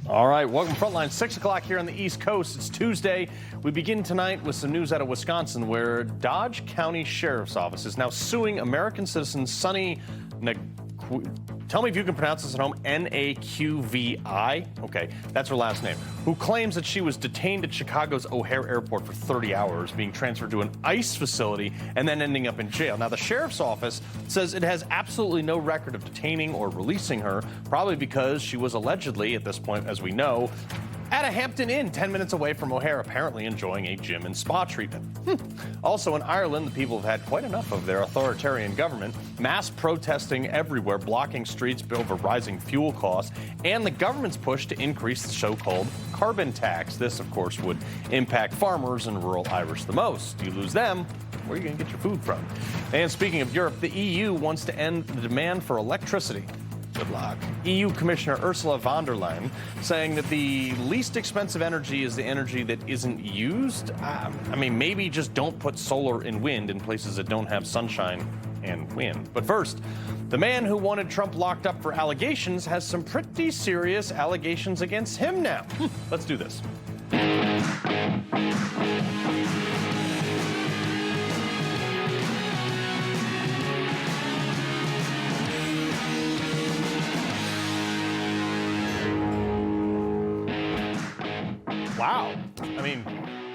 All right, welcome Frontline, 6 o'clock here on the East Coast. It's Tuesday. We begin tonight with some news out of Wisconsin, where Dodge County Sheriff's Office is now suing American citizen Sonny tell me if you can pronounce this at home, Naqvi. Okay, that's her last name. Who claims that she was detained at Chicago's O'Hare Airport for 30 hours, being transferred to an ICE facility and then ending up in jail. Now, the sheriff's office says it has absolutely no record of detaining or releasing her, probably because she was allegedly, at this point, as we know, at a Hampton Inn 10 minutes away from O'Hare, apparently enjoying a gym and spa treatment. Also in Ireland, the people have had quite enough of their authoritarian government. Mass protesting everywhere, blocking streets over rising fuel costs, and the government's push to increase the so-called carbon tax. This, of course, would impact farmers and rural Irish the most. You lose them, where are you going to get your food from? And speaking of Europe, the EU wants to end the demand for electricity. Good luck. EU Commissioner Ursula von der Leyen saying that the least expensive energy is the energy that isn't used. I mean, maybe just don't put solar and wind in places that don't have sunshine and wind. But first, the man who wanted Trump locked up for allegations has some pretty serious allegations against him now. Let's do this. Wow. I mean,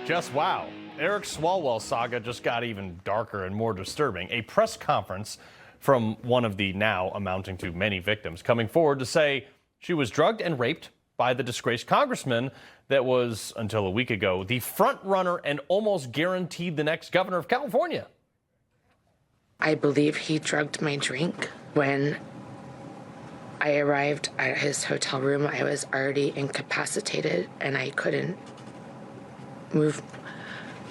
just wow. Eric Swalwell saga just got even darker and more disturbing. A press conference from one of the now amounting to many victims coming forward to say she was drugged and raped by the disgraced congressman that was, until a week ago, the front runner and almost guaranteed the next governor of California. I believe he drugged my drink. When I arrived at his hotel room, I was already incapacitated and I couldn't move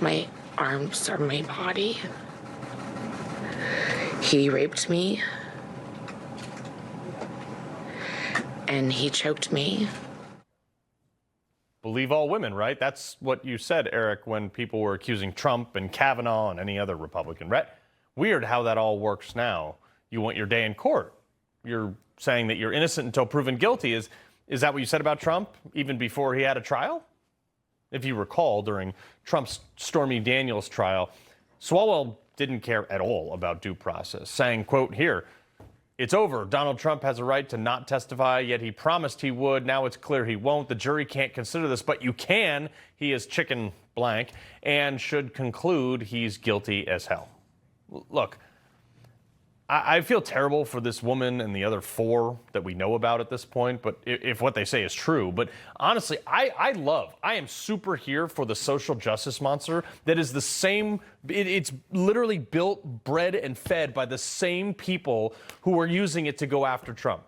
my arms or my body. He raped me and he choked me. Believe all women, right? That's what you said, Eric, when people were accusing Trump and Kavanaugh and any other Republican. Right? Weird how that all works now. You want your day in court. You're saying that you're innocent until proven guilty. Is that what you said about Trump even before he had a trial? If you recall, during Trump's Stormy Daniels trial, Swalwell didn't care at all about due process, saying, quote, here, it's over. Donald Trump has a right to not testify, yet he promised he would. Now it's clear he won't. The jury can't consider this, but you can. He is chicken blank and should conclude he's guilty as hell. Look, I feel terrible for this woman and the other four that we know about at this point, but if what they say is true. But honestly, I am super here for the social justice monster that is the same. It's literally built, bred, and fed by the same people who are using it to go after Trump.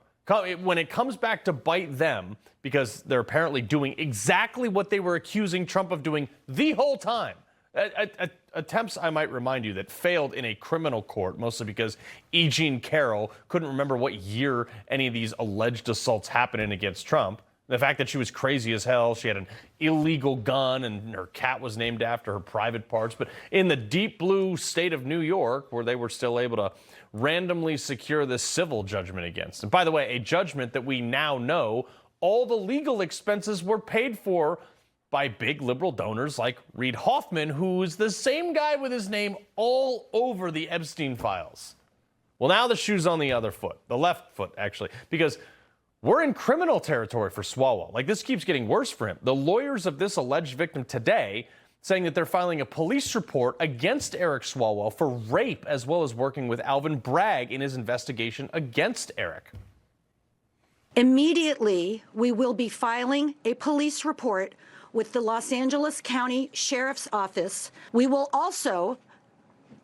When it comes back to bite them, because they're apparently doing exactly what they were accusing Trump of doing the whole time. Attempts, I might remind you, that failed in a criminal court, mostly because E. Jean Carroll couldn't remember what year any of these alleged assaults happened against Trump. The fact that she was crazy as hell, she had an illegal gun, and her cat was named after her private parts. But in the deep blue state of New York, where they were still able to randomly secure this civil judgment against. And by the way, a judgment that we now know all the legal expenses were paid for by big liberal donors like Reid Hoffman, who's the same guy with his name all over the Epstein files. Well, now the shoe's on the other foot, the left foot, actually, because we're in criminal territory for Swalwell. Like, this keeps getting worse for him. The lawyers of this alleged victim today saying that they're filing a police report against Eric Swalwell for rape, as well as working with Alvin Bragg in his investigation against Eric. Immediately, we will be filing a police report with the Los Angeles County Sheriff's Office. We will also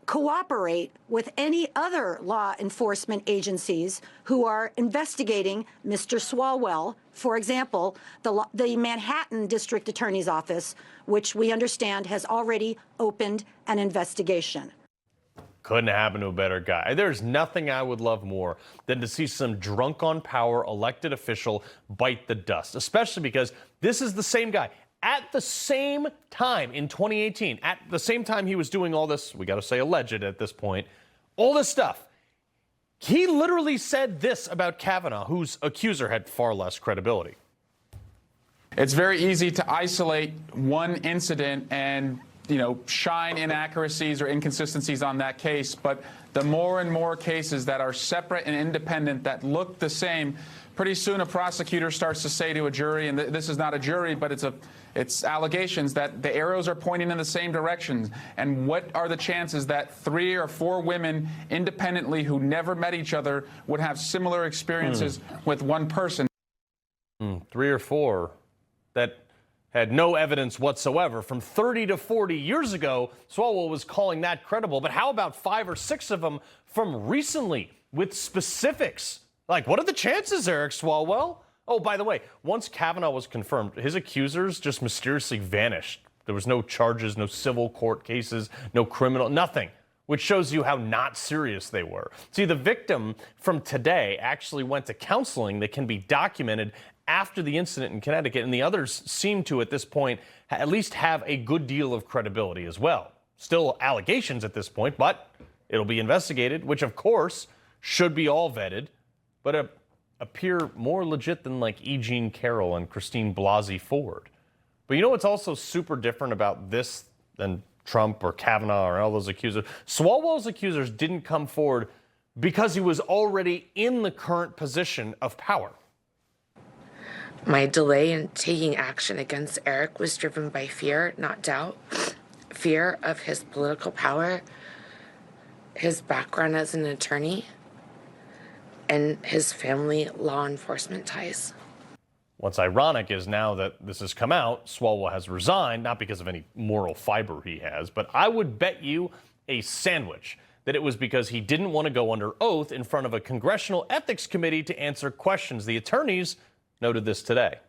cooperate with any other law enforcement agencies who are investigating Mr. Swalwell. For example, the Manhattan District Attorney's Office, which we understand has already opened an investigation. Couldn't happen to a better guy. There's nothing I would love more than to see some drunk on power elected official bite the dust, especially because this is the same guy. At the same time in 2018, at the same time he was doing all this, we got to say alleged at this point, all this stuff, he literally said this about Kavanaugh, whose accuser had far less credibility. It's very easy to isolate one incident and, shine inaccuracies or inconsistencies on that case. But the more and more cases that are separate and independent that look the same, pretty soon a prosecutor starts to say to a jury, and this is not a jury, but it's allegations that the arrows are pointing in the same direction. And what are the chances that 3 or 4 women independently who never met each other would have similar experiences with one person? 3 or 4 that had no evidence whatsoever from 30 to 40 years ago. Swalwell was calling that credible. But how about 5 or 6 of them from recently with specifics? Like, what are the chances, Eric Swalwell? Oh, by the way, once Kavanaugh was confirmed, his accusers just mysteriously vanished. There was no charges, no civil court cases, no criminal, nothing, which shows you how not serious they were. See, the victim from today actually went to counseling that can be documented after the incident in Connecticut, and the others seem to, at this point, at least have a good deal of credibility as well. Still allegations at this point, but it'll be investigated, which, of course, should be all vetted, but appear more legit than like E. Jean Carroll and Christine Blasey Ford. But you know what's also super different about this than Trump or Kavanaugh or all those accusers? Swalwell's accusers didn't come forward because he was already in the current position of power. My delay in taking action against Eric was driven by fear, not doubt. Fear of his political power, his background as an attorney, and his family law enforcement ties. What's ironic is now that this has come out, Swalwell has resigned, not because of any moral fiber he has, but I would bet you a sandwich that it was because he didn't want to go under oath in front of a congressional ethics committee to answer questions. The attorneys noted this today.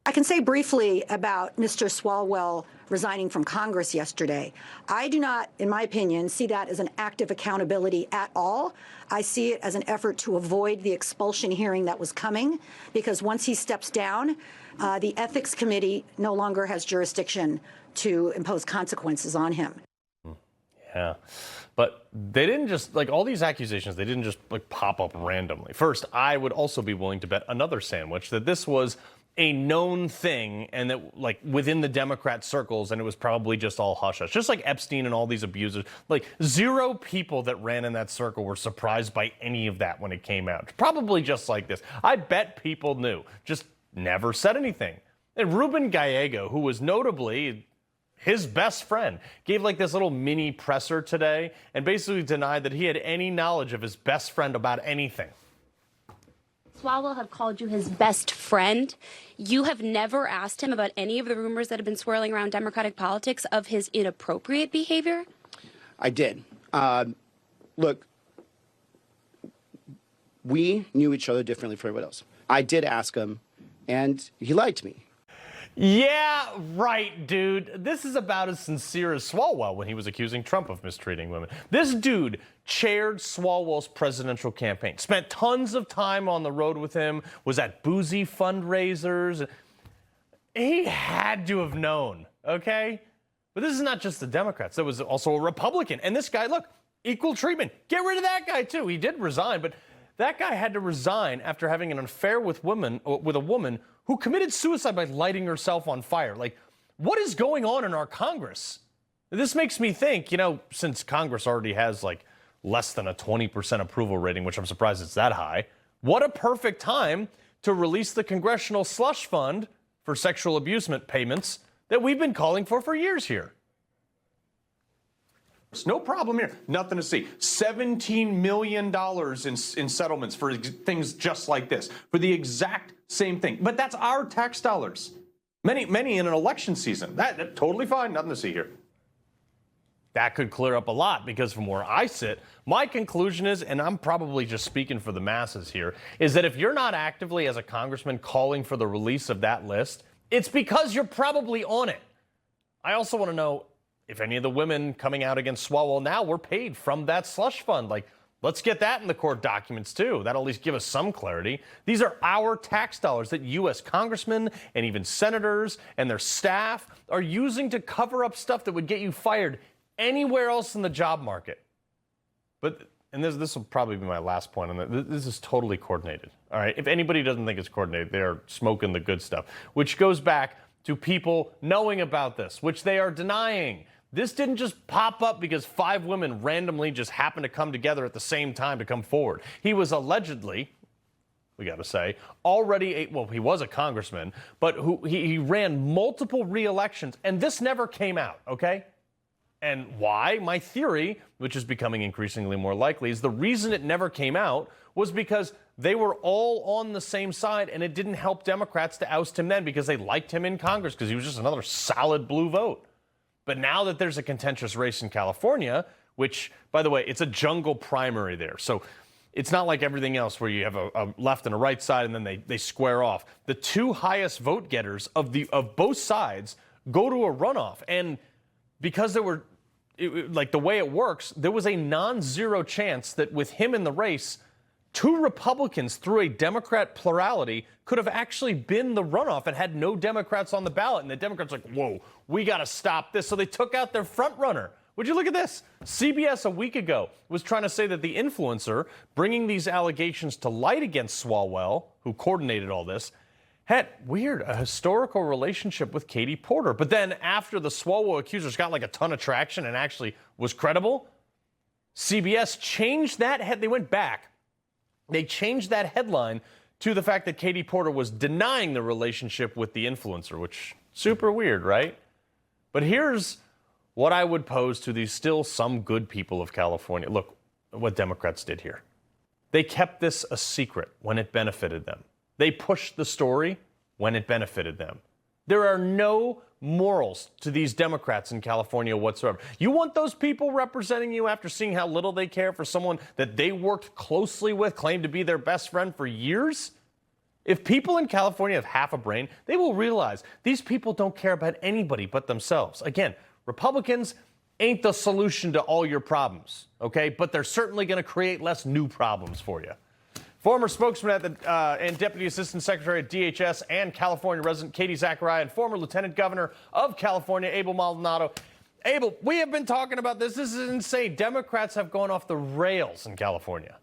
I can say briefly about Mr. Swalwell resigning from Congress yesterday. I do not, in my opinion, see that as an act of accountability at all. I see it as an effort to avoid the expulsion hearing that was coming, because once he steps down, the ethics committee no longer has jurisdiction to impose consequences on him. Yeah, but they didn't just, like, all these accusations, they didn't just, like, pop up randomly. First, I would also be willing to bet another sandwich that this was a known thing, and that, like, within the Democrat circles, and it was probably just all hush-hush. Just like Epstein and all these abusers. Like, 0 people that ran in that circle were surprised by any of that when it came out. Probably just like this. I bet people knew, just never said anything. And Ruben Gallego, who was notably his best friend, gave like this little mini presser today and basically denied that he had any knowledge of his best friend about anything. Swalwell have called you his best friend. You have never asked him about any of the rumors that have been swirling around Democratic politics of his inappropriate behavior? I did. Look, we knew each other differently from everybody else. I did ask him, and he lied to me. Yeah, right, dude. This is about as sincere as Swalwell when he was accusing Trump of mistreating women. This dude chaired Swalwell's presidential campaign, spent tons of time on the road with him, was at boozy fundraisers. He had to have known, okay? But this is not just the Democrats. There was also a Republican. And this guy, look, equal treatment. Get rid of that guy, too. He did resign, but that guy had to resign after having an affair with a woman who committed suicide by lighting herself on fire. Like, what is going on in our Congress? This makes me think, since Congress already has like less than a 20% approval rating, which I'm surprised it's that high, what a perfect time to release the Congressional Slush Fund for sexual abusement payments that we've been calling for years here. No problem here. Nothing to see. $17 million in settlements for things just like this, for the exact same thing. But that's our tax dollars. Many in an election season. That totally fine. Nothing to see here. That could clear up a lot, because from where I sit, my conclusion is, and I'm probably just speaking for the masses here, is that if you're not actively as a congressman calling for the release of that list, it's because you're probably on it. I also want to know if any of the women coming out against Swalwell now were paid from that slush fund. Like, let's get that in the court documents, too. That'll at least give us some clarity. These are our tax dollars that U.S. congressmen and even senators and their staff are using to cover up stuff that would get you fired anywhere else in the job market. But and this will probably be my last point on that. This is totally coordinated. All right. If anybody doesn't think it's coordinated, they're smoking the good stuff, which goes back to people knowing about this, which they are denying. This didn't just pop up because 5 women randomly just happened to come together at the same time to come forward. He was allegedly, we got to say, already he was a congressman, but he ran multiple re-elections, and this never came out, okay? And why? My theory, which is becoming increasingly more likely, is the reason it never came out was because they were all on the same side, and it didn't help Democrats to oust him then because they liked him in Congress because he was just another solid blue vote. But now that there's a contentious race in California, which, by the way, it's a jungle primary there. So it's not like everything else where you have a left and a right side and then they square off. The 2 highest vote getters of both sides go to a runoff. And because there were, the way it works, there was a non-zero chance that with him in the race, 2 Republicans through a Democrat plurality could have actually been the runoff and had no Democrats on the ballot. And the Democrats like, whoa, we got to stop this. So they took out their front runner. Would you look at this? CBS a week ago was trying to say that the influencer bringing these allegations to light against Swalwell, who coordinated all this, had a historical relationship with Katie Porter. But then after the Swalwell accusers got like a ton of traction and actually was credible, CBS changed that. They went back. They changed that headline to the fact that Katie Porter was denying the relationship with the influencer, which super weird, right? But here's what I would pose to these still some good people of California. Look what Democrats did here. They kept this a secret when it benefited them. They pushed the story when it benefited them. There are no morals to these Democrats in California whatsoever. You want those people representing you after seeing how little they care for someone that they worked closely with, claimed to be their best friend for years? If people in California have half a brain, they will realize these people don't care about anybody but themselves. Again, Republicans ain't the solution to all your problems, okay? But they're certainly going to create less new problems for you. Former spokesman and Deputy Assistant Secretary at DHS and California resident Katie Zacharia and former Lieutenant Governor of California, Abel Maldonado. Abel, we have been talking about this. This is insane. Democrats have gone off the rails in California.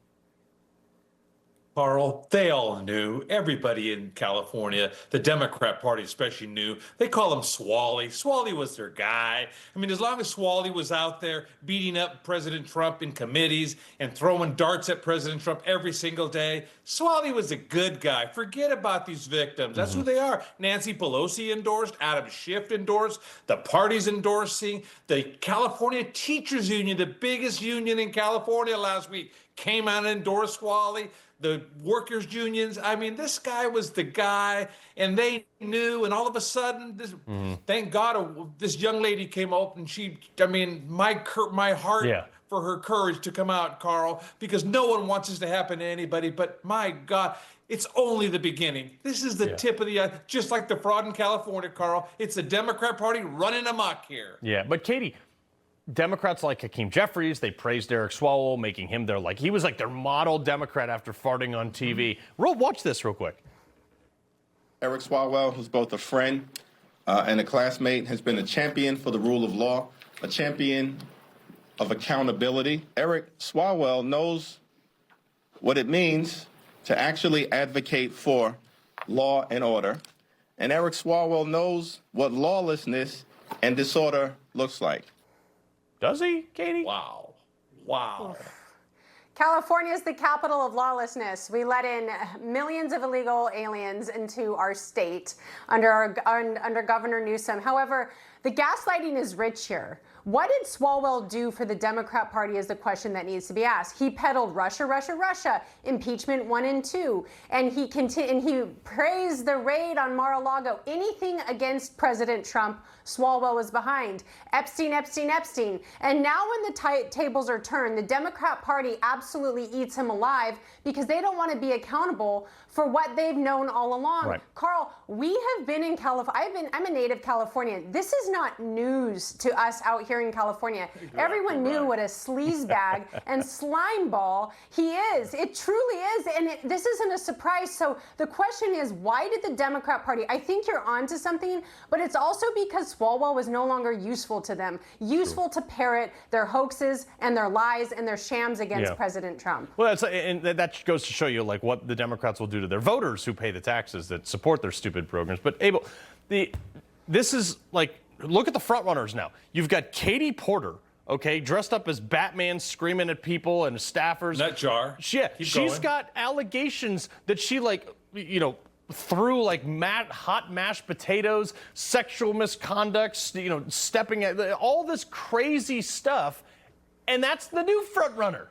Carl, they all knew. Everybody in California, the Democrat Party especially, knew. They call him Swally. Swally was their guy. I mean, as long as Swally was out there beating up President Trump in committees and throwing darts at President Trump every single day, Swally was a good guy. Forget about these victims. That's who they are. Nancy Pelosi endorsed, Adam Schiff endorsed, the party's endorsing, the California Teachers Union, the biggest union in California last week, came out and endorsed Swally. The workers' unions. I mean, this guy was the guy, and they knew. And all of a sudden, thank God, this young lady came up, and my heart for her courage to come out, Carl, because no one wants this to happen to anybody. But my God, it's only the beginning. This is the tip of the just like the fraud in California, Carl. It's the Democrat Party running amok here. Yeah, but Katie, Democrats like Hakeem Jeffries, they praised Eric Swalwell, making him he was like their model Democrat after farting on TV. Watch this real quick. Eric Swalwell, who's both a friend and a classmate, has been a champion for the rule of law, a champion of accountability. Eric Swalwell knows what it means to actually advocate for law and order. And Eric Swalwell knows what lawlessness and disorder looks like. Does he, Katie? Wow. Wow. California is the capital of lawlessness. We let in millions of illegal aliens into our state under Governor Newsom. However, the gaslighting is rich here. What did Swalwell do for the Democrat Party is the question that needs to be asked. He peddled Russia, Russia, Russia, impeachment 1 and 2, and he praised the raid on Mar-a-Lago. Anything against President Trump, Swalwell was behind. Epstein, Epstein, Epstein. And now when the tables are turned, the Democrat Party absolutely eats him alive because they don't want to be accountable for what they've known all along. Right. Carl, we have been in California. I'm a native Californian. This is not news to us out here in California. Everyone knew what a sleazebag and slime ball he is. It truly is, and this isn't a surprise. So the question is, why did the Democrat Party, I think you're onto something, but it's also because Swalwell was no longer useful to them, useful to parrot their hoaxes and their lies and their shams against President Trump. Well, and that goes to show you like what the Democrats will do to their voters who pay the taxes that support their stupid programs. But Abel, this is like, look at the front runners now. You've got Katie Porter, okay, dressed up as Batman, screaming at people and staffers. Nut jar. She's got allegations that she threw like hot mashed potatoes, sexual misconduct, stepping at all this crazy stuff, and that's the new front runner.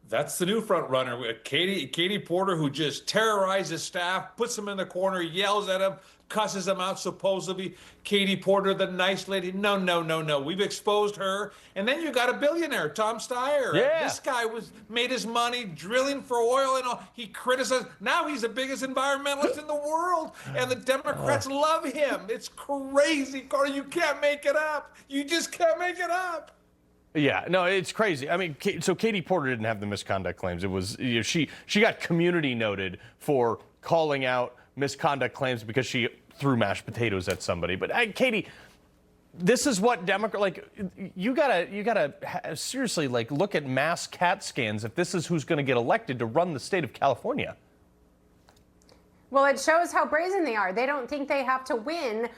That's the new front runner. Katie Porter, who just terrorizes staff, puts them in the corner, yells at them, cusses them out supposedly. Katie Porter, the nice lady. No. We've exposed her. And then you got a billionaire, Tom Steyer. Yeah. This guy made his money drilling for oil and all. He criticized. Now he's the biggest environmentalist in the world. And the Democrats love him. It's crazy, Carter. You can't make it up. You just can't make it up. Yeah, no, it's crazy. I mean, so Katie Porter didn't have the misconduct claims. It was she got community noted for calling out misconduct claims because she threw mashed potatoes at somebody. But Katie, this is what you gotta seriously look at mass CAT scans if this is who's going to get elected to run the state of California. Well, it shows how brazen they are. They don't think they have to win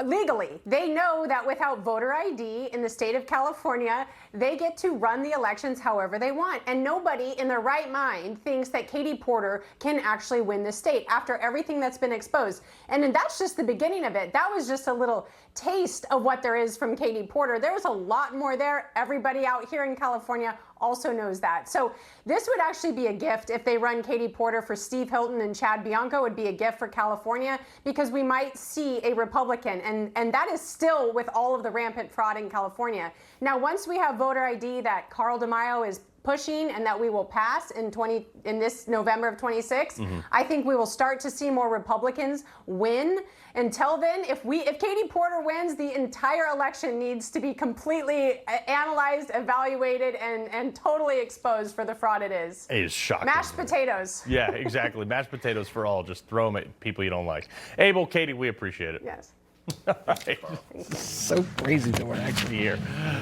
legally. They know that without voter ID in the state of California, they get to run the elections however they want. And nobody in their right mind thinks that Katie Porter can actually win the state after everything that's been exposed. And that's just the beginning of it. That was just a little taste of what there is from Katie Porter. There's a lot more there. Everybody out here in California also knows that. So this would actually be a gift if they run Katie Porter for Steve Hilton and Chad Bianco. It would be a gift for California because we might see a Republican, and that is still with all of the rampant fraud in California. Now, once we have voter ID that Carl DeMaio is pushing and that we will pass in this November of 26, I think we will start to see more Republicans win. Until then, if Katie Porter wins, the entire election needs to be completely analyzed, evaluated, and totally exposed for the fraud it is. It is shocking. Mashed potatoes. Yeah, exactly. Mashed potatoes for all. Just throw them at people you don't like. Abel, Katie, we appreciate it. Yes. All right. So crazy that we're actually here.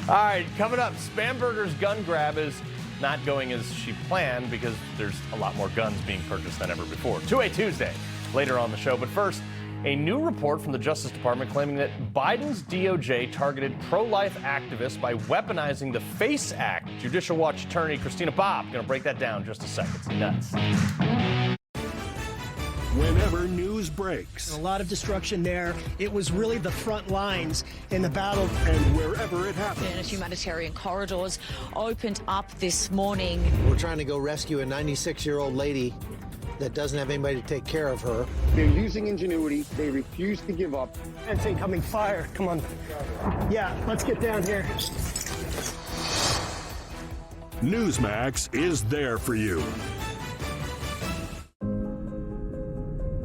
All right, coming up, Spamberger's gun grab is not going as she planned because there's a lot more guns being purchased than ever before. 2A Tuesday later on the show. But first, a new report from the Justice Department claiming that Biden's DOJ targeted pro-life activists by weaponizing the FACE Act. Judicial Watch attorney Christina Bobb going to break that down in just a second. It's nuts. Whenever news breaks. A lot of destruction there. It was really the front lines in the battle. And wherever it happens. And humanitarian corridors opened up this morning. We're trying to go rescue a 96-year-old lady that doesn't have anybody to take care of her. They're using ingenuity. They refuse to give up. It's incoming fire. Come on. Yeah, let's get down here. Newsmax is there for you.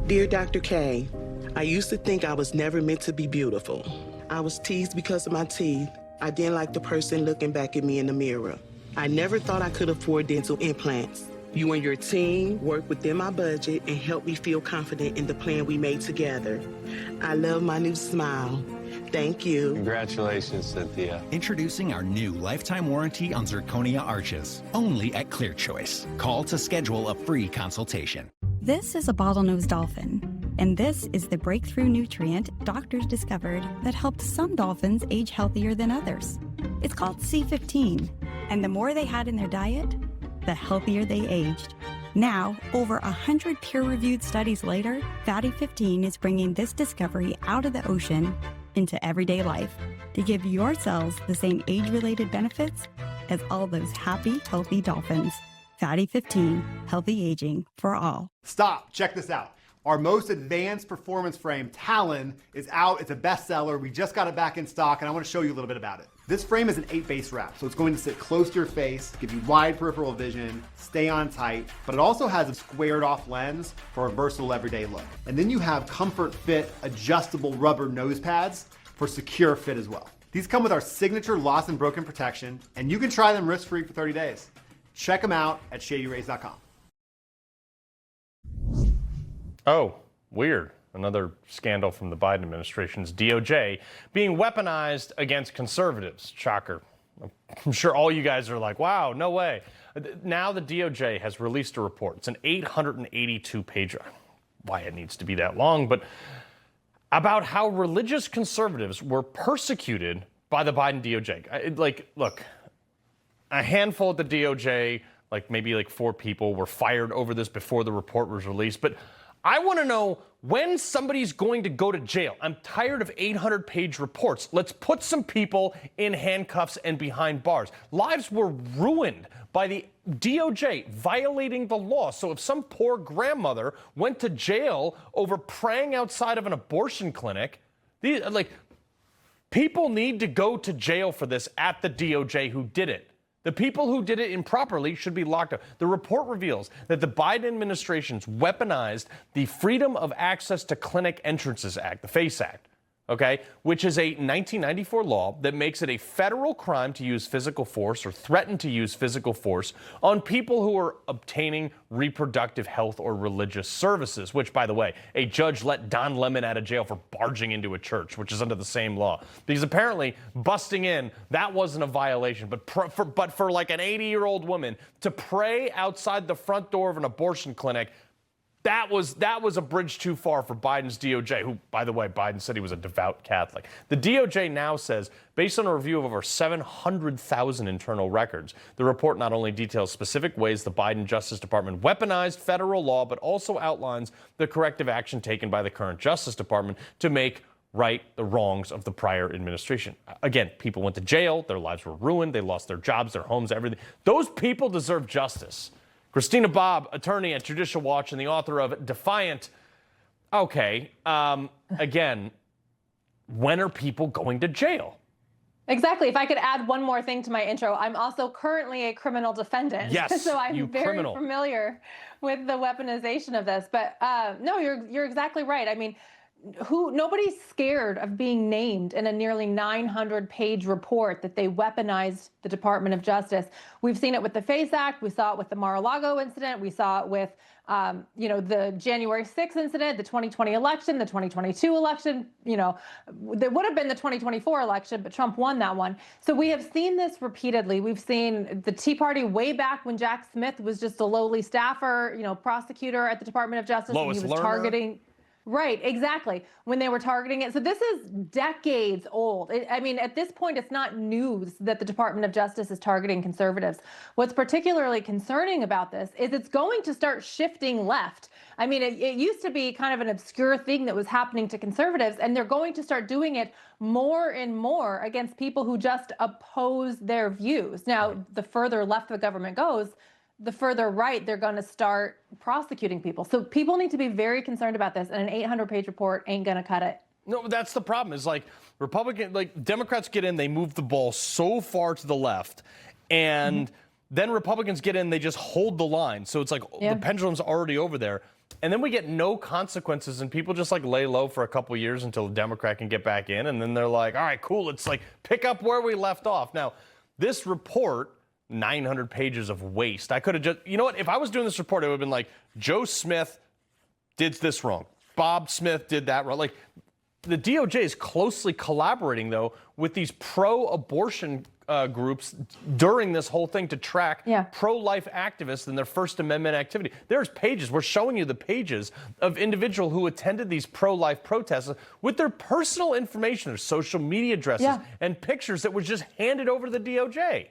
Dear Dr. K, I used to think I was never meant to be beautiful. I was teased because of my teeth. I didn't like the person looking back at me in the mirror. I never thought I could afford dental implants. You and your team worked within my budget and helped me feel confident in the plan we made together. I love my new smile. Thank you. Congratulations, Cynthia. Introducing our new lifetime warranty on zirconia arches, only at Clear Choice. Call to schedule a free consultation. This is a bottlenose dolphin, and this is the breakthrough nutrient doctors discovered that helped some dolphins age healthier than others. It's called C15, and the more they had in their diet, the healthier they aged. Now, over 100 peer-reviewed studies later, Fatty 15 is bringing this discovery out of the ocean into everyday life to give your cells the same age-related benefits as all those happy, healthy dolphins. Fatty 15, healthy aging for all. Stop, check this out. Our most advanced performance frame, Talon, is out. It's a bestseller. We just got it back in stock, and I want to show you a little bit about it. This frame is an 8-base wrap, so it's going to sit close to your face, give you wide peripheral vision, stay on tight, but it also has a squared off lens for a versatile everyday look. And then you have comfort fit adjustable rubber nose pads for secure fit as well. These come with our signature lost and broken protection, and you can try them risk-free for 30 days. Check them out at shadyrays.com. Oh, weird. Another scandal from the Biden administration's DOJ being weaponized against conservatives. Shocker. I'm sure all you guys are like, wow, no way. Now the DOJ has released a report. It's an 882-page, why it needs to be that long, but about how religious conservatives were persecuted by the Biden DOJ. Look, a handful at the DOJ, maybe 4 people were fired over this before the report was released, but I want to know when somebody's going to go to jail. I'm tired of 800-page reports. Let's put some people in handcuffs and behind bars. Lives were ruined by the DOJ violating the law. So if some poor grandmother went to jail over praying outside of an abortion clinic, people need to go to jail for this at the DOJ who did it. The people who did it improperly should be locked up. The report reveals that the Biden administration's weaponized the Freedom of Access to Clinic Entrances Act, the FACE Act, okay, which is a 1994 law that makes it a federal crime to use physical force or threaten to use physical force on people who are obtaining reproductive health or religious services, which, by the way, a judge let Don Lemon out of jail for barging into a church, which is under the same law. Because apparently busting in, that wasn't a violation. But for like an 80-year-old woman to pray outside the front door of an abortion clinic, that was a bridge too far for Biden's DOJ, who, by the way, Biden said he was a devout Catholic. The DOJ now says, based on a review of over 700,000 internal records, the report not only details specific ways the Biden Justice Department weaponized federal law, but also outlines the corrective action taken by the current Justice Department to make right the wrongs of the prior administration. Again, people went to jail, their lives were ruined, they lost their jobs, their homes, everything. Those people deserve justice. Christina Bobb, attorney at Judicial Watch and the author of Defiant. Okay, again, when are people going to jail? Exactly. If I could add one more thing to my intro, I'm also currently a criminal defendant. Yes, so I'm very criminal. Familiar with the weaponization of this. But no, you're exactly right. I mean, nobody's scared of being named in a nearly 900-page report that they weaponized the Department of Justice. We've seen it with the FACE Act. We saw it with the Mar-a-Lago incident. We saw it with, the January 6th incident, the 2020 election, the 2022 election. There would have been the 2024 election, but Trump won that one. So we have seen this repeatedly. We've seen the Tea Party way back when Jack Smith was just a lowly staffer, prosecutor at the Department of Justice. Lois and he was targeting. Right, exactly. When they were targeting it. So this is decades old. At this point, it's not news that the Department of Justice is targeting conservatives. What's particularly concerning about this is it's going to start shifting left. It used to be kind of an obscure thing that was happening to conservatives, and they're going to start doing it more and more against people who just oppose their views. Now, the further left the government goes, the further right they're going to start prosecuting people. So people need to be very concerned about this, and an 800-page report ain't going to cut it. No, that's the problem. Is Democrats get in, they move the ball so far to the left, and then Republicans get in, they just hold the line. So it's the pendulum's already over there. And then we get no consequences, and people just lay low for a couple years until a Democrat can get back in, and then they're like, all right, cool, let's pick up where we left off. Now, this report, 900 pages of waste. I could have just, if I was doing this report, it would have been like, Joe Smith did this wrong. Bob Smith did that wrong. The DOJ is closely collaborating, though, with these pro-abortion groups during this whole thing to track pro-life activists and their First Amendment activity. There's pages, we're showing you the pages of individuals who attended these pro-life protests with their personal information, their social media addresses, and pictures that was just handed over to the DOJ.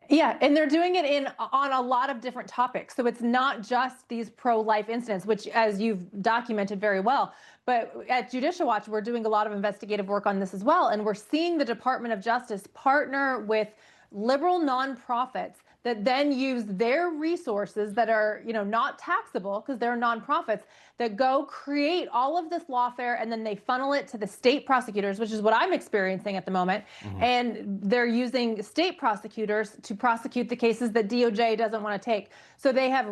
Yeah, and they're doing it on a lot of different topics. So it's not just these pro-life incidents, which, as you've documented very well, but at Judicial Watch, we're doing a lot of investigative work on this as well. And we're seeing the Department of Justice partner with liberal nonprofits that then use their resources that are, not taxable because they're nonprofits, that go create all of this lawfare, and then they funnel it to the state prosecutors, which is what I'm experiencing at the moment. And they're using state prosecutors to prosecute the cases that DOJ doesn't want to take. So they have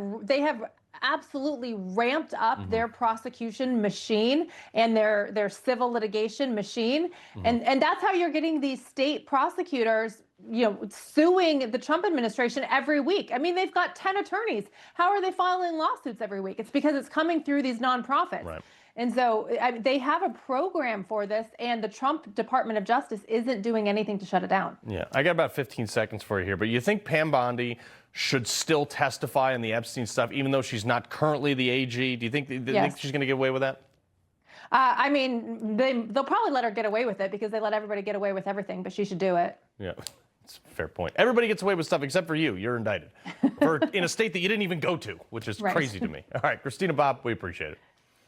absolutely ramped up their prosecution machine and their civil litigation machine. And that's how you're getting these state prosecutors, suing the Trump administration every week. I mean, they've got 10 attorneys. How are they filing lawsuits every week? It's because it's coming through these nonprofits. Right. And so they have a program for this, and the Trump Department of Justice isn't doing anything to shut it down. Yeah, I got about 15 seconds for you here, but you think Pam Bondi should still testify in the Epstein stuff, even though she's not currently the AG? Do you think, think she's going to get away with that? I mean, they'll probably let her get away with it because they let everybody get away with everything, but she should do it. Yeah, that's a fair point. Everybody gets away with stuff except for you. You're indicted in a state that you didn't even go to, which is crazy to me. All right, Christina Bobb, we appreciate it.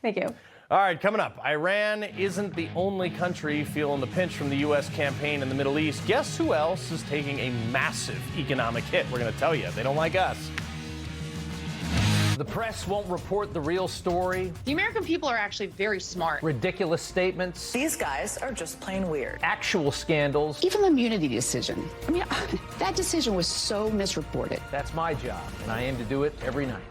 Thank you. All right, coming up, Iran isn't the only country feeling the pinch from the U.S. campaign in the Middle East. Guess who else is taking a massive economic hit? We're going to tell you. They don't like us. The press won't report the real story. The American people are actually very smart. Ridiculous statements. These guys are just plain weird. Actual scandals. Even the immunity decision. I mean, that decision was so misreported. That's my job, and I aim to do it every night.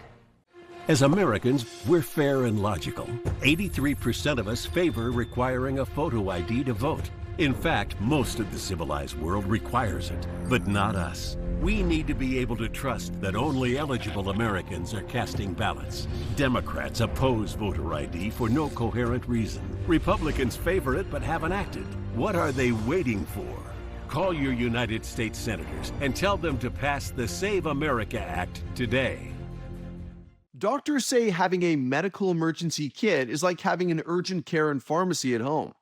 As Americans, we're fair and logical. 83% of us favor requiring a photo ID to vote. In fact, most of the civilized world requires it, but not us. We need to be able to trust that only eligible Americans are casting ballots. Democrats oppose voter ID for no coherent reason. Republicans favor it but haven't acted. What are they waiting for? Call your United States senators and tell them to pass the Save America Act today. Doctors say having a medical emergency kit is like having an urgent care and pharmacy at home.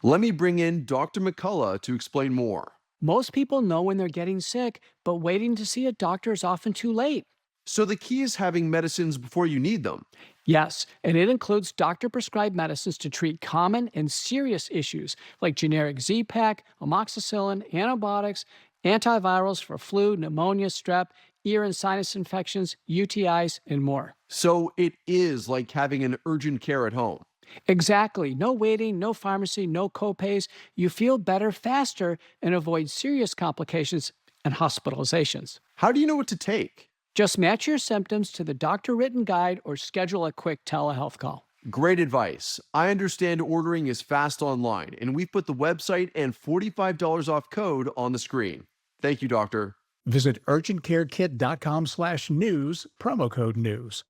Let me bring in Dr. McCullough to explain more. Most people know when they're getting sick, but waiting to see a doctor is often too late. So the key is having medicines before you need them. Yes, and it includes doctor-prescribed medicines to treat common and serious issues like generic Z-Pak, amoxicillin, antibiotics, antivirals for flu, pneumonia, strep, ear and sinus infections, UTIs, and more. So it is like having an urgent care at home. Exactly. No waiting, no pharmacy, no copays. You feel better faster and avoid serious complications and hospitalizations. How do you know what to take? Just match your symptoms to the doctor-written guide or schedule a quick telehealth call. Great advice. I understand ordering is fast online, and we've put the website and $45 off code on the screen. Thank you, doctor. Visit urgentcarekit.com/news, promo code news.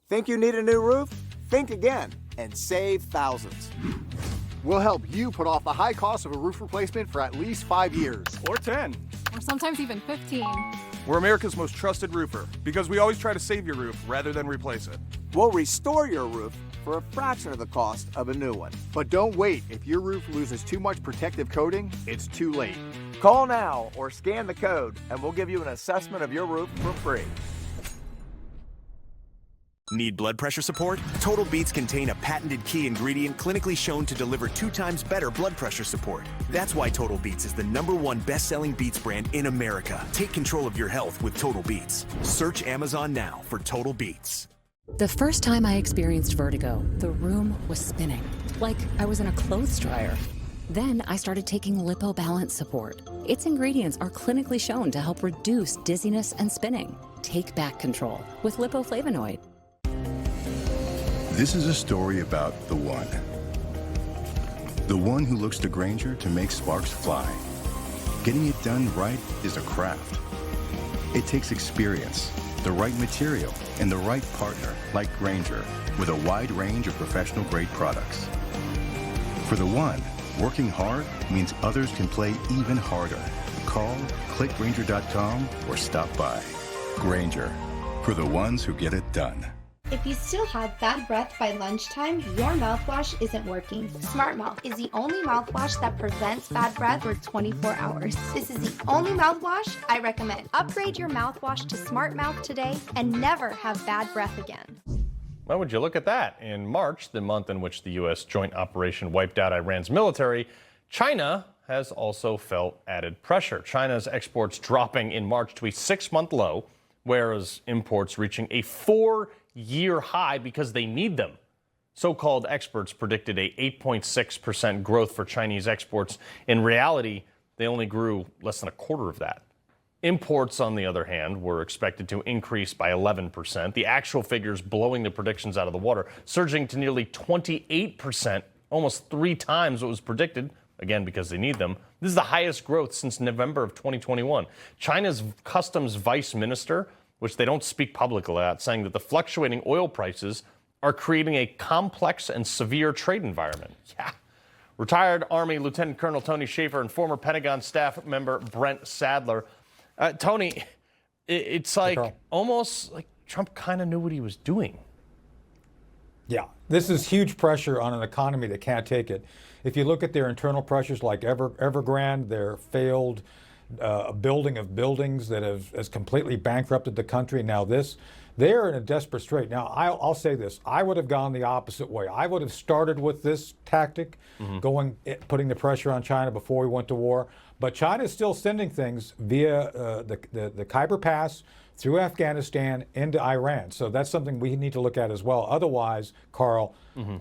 Think you need a new roof? Think again and save thousands. We'll help you put off the high cost of a roof replacement for at least 5 years. Or 10. Or sometimes even 15. We're America's most trusted roofer because we always try to save your roof rather than replace it. We'll restore your roof for a fraction of the cost of a new one. But don't wait. If your roof loses too much protective coating, it's too late. Call now or scan the code and we'll give you an assessment of your roof for free. Need blood pressure support? Total Beets contain a patented key ingredient clinically shown to deliver 2 times better blood pressure support. That's why Total Beets is the #1 best-selling beets brand in America. Take control of your health with Total Beets. Search Amazon now for Total Beets. The first time I experienced vertigo, the room was spinning, like I was in a clothes dryer. Then I started taking LipoBalance support. Its ingredients are clinically shown to help reduce dizziness and spinning. Take back control with lipoflavonoid. This is a story about the one. The one who looks to Grainger to make sparks fly. Getting it done right is a craft. It takes experience, the right material, and the right partner like Grainger with a wide range of professional-grade products. For the one, working hard means others can play even harder. Call, click Grainger.com, or stop by. Grainger, for the ones who get it done. If you still have bad breath by lunchtime, your mouthwash isn't working. Smart Mouth is the only mouthwash that prevents bad breath for 24 hours. This is the only mouthwash I recommend. Upgrade your mouthwash to Smart Mouth today and never have bad breath again. Well, would you look at that? In March, the month in which the U.S. joint operation wiped out Iran's military, China has also felt added pressure. China's exports dropping in March to a 6-month low, whereas imports reaching a 4-year high because they need them. So-called experts predicted a 8.6% growth for Chinese exports. In reality, they only grew less than a quarter of that. Imports, on the other hand, were expected to increase by 11%. The actual figures blowing the predictions out of the water, surging to nearly 28%, almost 3 times what was predicted, again, because they need them. This is the highest growth since November of 2021. China's customs vice minister, which they don't speak publicly about, saying that the fluctuating oil prices are creating a complex and severe trade environment. Yeah. Retired Army Lieutenant Colonel Tony Shaffer and former Pentagon staff member Brent Sadler. Tony, it's like almost like Trump kind of knew what he was doing. Yeah, this is huge pressure on an economy that can't take it. If you look at their internal pressures like Evergrande, their failed building of buildings that has completely bankrupted the country. Now this, they're in a desperate strait. Now I'll say this, I would have gone the opposite way. I would have started with this tactic, putting the pressure on China before we went to war. But China is still sending things via the Khyber Pass, through Afghanistan into Iran. So that's something we need to look at as well. Otherwise, Carl,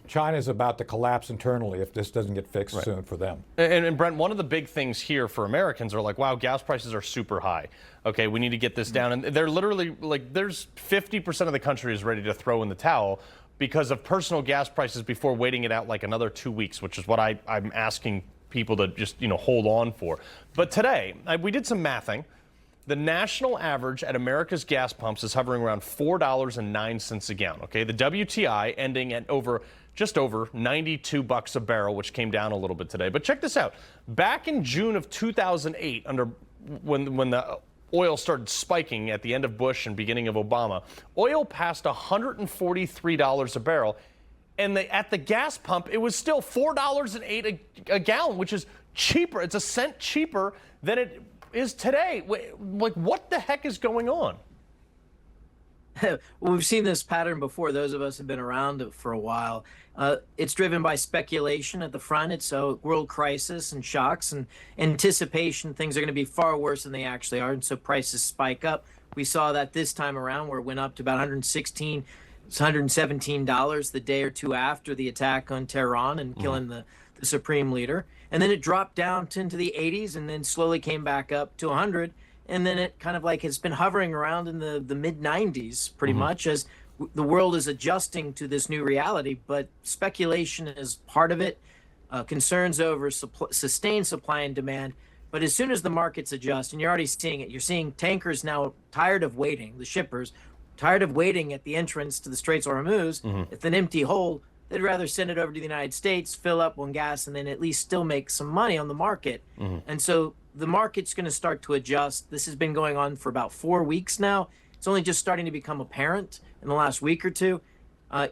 China is about to collapse internally if this doesn't get fixed soon for them. And Brent, one of the big things here for Americans are like, wow, gas prices are super high. Okay, we need to get this down. And they're literally like, there's 50% of the country is ready to throw in the towel because of personal gas prices before waiting it out like another 2 weeks, which is what I'm asking people to just, hold on for. But today, we did some mathing. The national average at America's gas pumps is hovering around $4.09 a gallon. Okay, the WTI ending at just over $92 a barrel, which came down a little bit today. But check this out: back in June of 2008, when the oil started spiking at the end of Bush and beginning of Obama, oil passed $143 a barrel, and at the gas pump it was still $4.08 a gallon, which is cheaper. It's a cent cheaper than it is today. Like, what the heck is going on? Well, we've seen this pattern before. Those of us have been around for a while. It's driven by speculation at the front. It's a world crisis and shocks and anticipation. Things are going to be far worse than they actually are, and so prices spike up. We saw that this time around, where it went up to about $117 the day or two after the attack on Tehran and killing the supreme leader. And then it dropped down into the 80s and then slowly came back up to 100. And then it kind of like has been hovering around in the mid 90s pretty much as the world is adjusting to this new reality. But speculation is part of it, concerns over sustained supply and demand. But as soon as the markets adjust, and you're already seeing it, you're seeing tankers now tired of waiting, the shippers tired of waiting at the entrance to the Straits of Hormuz. It's an empty hold. They'd rather send it over to the United States, fill up on gas, and then at least still make some money on the market. And so the market's going to start to adjust. This has been going on for about 4 weeks now. It's only just starting to become apparent in the last week or two.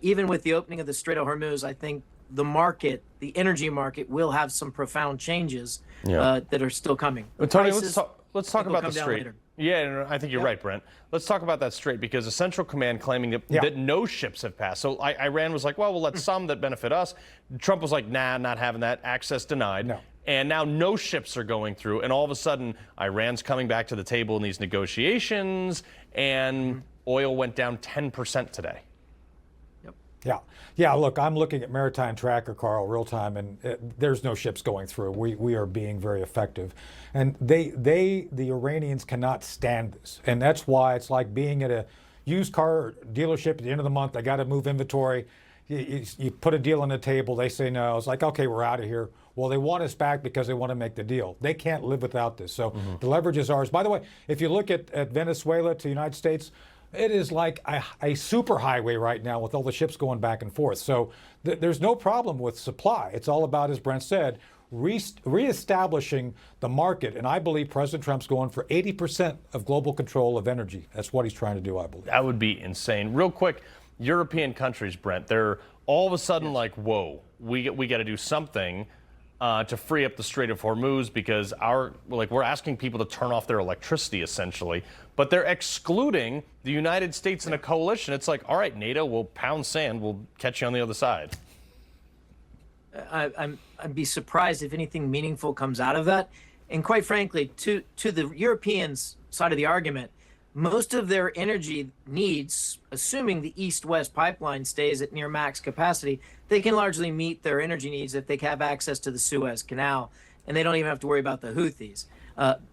Even with the opening of the Strait of Hormuz, I think the market, the energy market, will have some profound changes that are still coming. But Tony, let's talk about the Strait. Yeah, I think you're right, Brent. Let's talk about that Strait, because a Central Command claiming that no ships have passed. So Iran was like, well, we'll let some that benefit us. Trump was like, nah, not having that. Access denied. No. And now no ships are going through. And all of a sudden, Iran's coming back to the table in these negotiations, and oil went down 10% today. Yeah, look, I'm looking at Maritime Tracker, Carl, real time, and there's no ships going through. We are being very effective. And the Iranians cannot stand this. And that's why it's like being at a used car dealership at the end of the month. They got to move inventory. You put a deal on the table, they say no. It's like, okay, we're out of here. Well, they want us back because they want to make the deal. They can't live without this. So the leverage is ours. By the way, if you look at Venezuela to the United States, it is like a super highway right now with all the ships going back and forth. So there's no problem with supply. It's all about, as Brent said, reestablishing the market. And I believe President Trump's going for 80% of global control of energy. That's what he's trying to do, I believe. That would be insane. Real quick, European countries, Brent, they're all of a sudden like, whoa, we got to do something to free up the Strait of Hormuz, because we're asking people to turn off their electricity essentially, but they're excluding the United States in a coalition. It's like, all right, NATO, we'll pound sand, we'll catch you on the other side. I'd be surprised if anything meaningful comes out of that. And quite frankly, to the Europeans' side of the argument, most of their energy needs, assuming the East-West pipeline stays at near max capacity, they can largely meet their energy needs if they have access to the Suez Canal. and they don't even have to worry about the Houthis.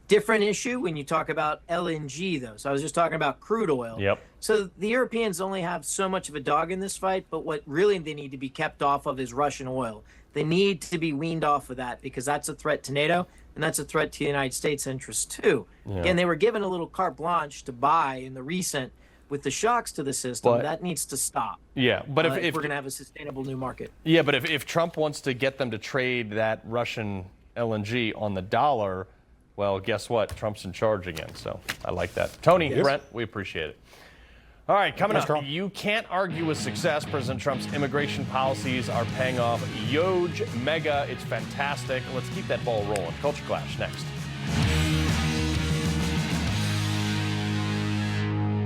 Different issue when you talk about LNG, though. So I was just talking about crude oil. Yep. So the Europeans only have so much of a dog in this fight, but what really they need to be kept off of is Russian oil. They need to be weaned off of that because that's a threat to NATO, and that's a threat to the United States' interests, too. Yeah. Again, they were given a little carte blanche to buy in the recent with the shocks to the system. But- that needs to stop. Yeah, but if if we're going to have a sustainable new market. Yeah, but if Trump wants to get them to trade that Russian LNG on the dollar, well, guess what? Trump's in charge again, so I like that. Tony, Yes. Brent, we appreciate it. All right, coming Thanks, up, Carl. you can't argue with success. President Trump's immigration policies are paying off huge, mega. It's fantastic. Let's keep that ball rolling. Culture Clash next.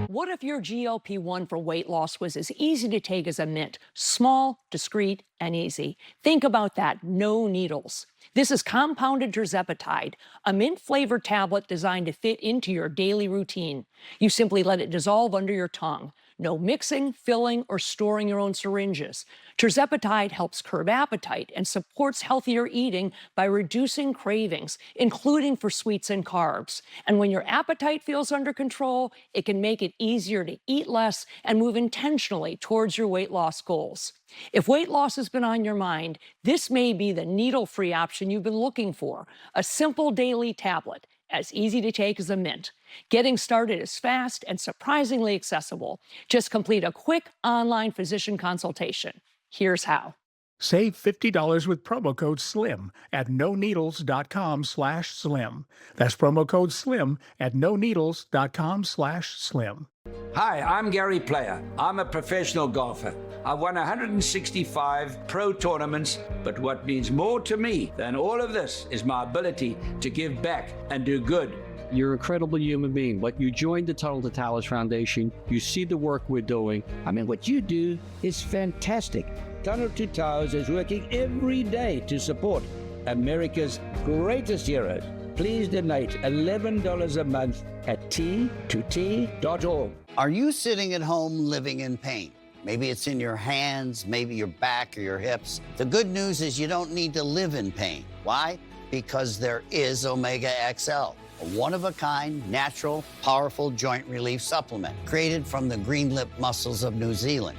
What if your GLP-1 for weight loss was as easy to take as a mint? Small, discreet, and easy. Think about that. No needles. This is compounded tirzepatide, a mint-flavored tablet designed to fit into your daily routine. You simply let it dissolve under your tongue. No mixing, filling, or storing your own syringes. Tirzepatide helps curb appetite and supports healthier eating by reducing cravings, including for sweets and carbs. And when your appetite feels under control, it can make it easier to eat less and move intentionally towards your weight loss goals. If weight loss has been on your mind, this may be the needle-free option you've been looking for. A simple daily tablet, as easy to take as a mint. Getting started is fast and surprisingly accessible. Just complete a quick online physician consultation. Here's how. Save $50 with promo code SLIM at noneedles.com/slim. That's promo code SLIM at noneedles.com/slim. Hi, I'm Gary Player. I'm a professional golfer. I've won 165 pro tournaments, but what means more to me than all of this is my ability to give back and do good. You're an incredible human being. Like, you joined the Tunnel to Towers Foundation. You see the work we're doing. I mean, what you do is fantastic. Tunnel to Towers is working every day to support America's greatest heroes. Please donate $11 a month at t2t.org. Are you sitting at home living in pain? Maybe it's in your hands, maybe your back or your hips. The good news is you don't need to live in pain. Why? Because there is Omega XL, a one-of-a-kind, natural, powerful joint relief supplement created from the green lip mussels of New Zealand.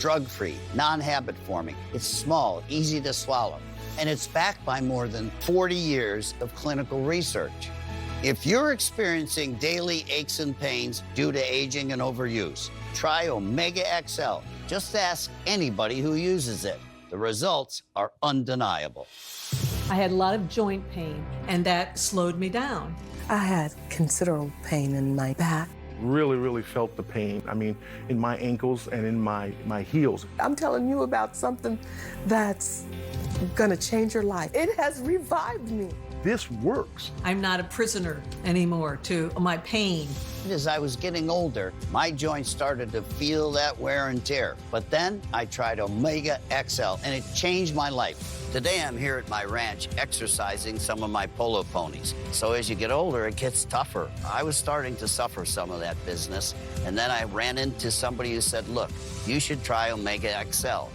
Drug-free, non-habit forming. It's small, easy to swallow, and it's backed by more than 40 years of clinical research. If you're experiencing daily aches and pains due to aging and overuse, try Omega XL. Just ask anybody who uses it. The results are undeniable. I had a lot of joint pain, and that slowed me down. I had considerable pain in my back. Really felt the pain. I mean, in my ankles and in my heels. I'm telling you about something that's gonna change your life. It has revived me. This works. I'm not a prisoner anymore to my pain. As I was getting older, my joints started to feel that wear and tear. But then I tried Omega XL, and it changed my life. Today I'm here at my ranch exercising some of my polo ponies. So as you get older, it gets tougher. I was starting to suffer some of that business, and then I ran into somebody who said, look, you should try Omega XL.